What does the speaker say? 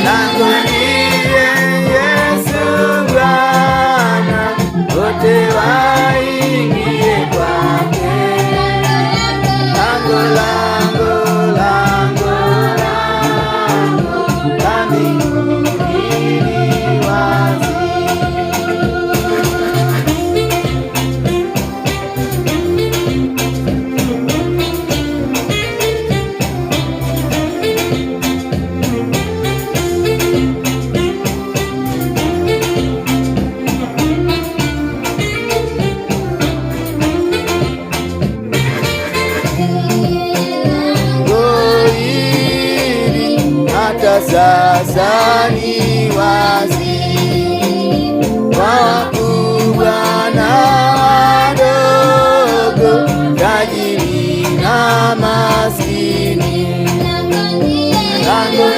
lango ndiye Yesu Bwana, wote waingie kwake. Lango, lango, lango, lango la mbinguni li wazi. Hata sasa ni wazi kwa wakubwa na wadogo, tajiri na maskini. Lango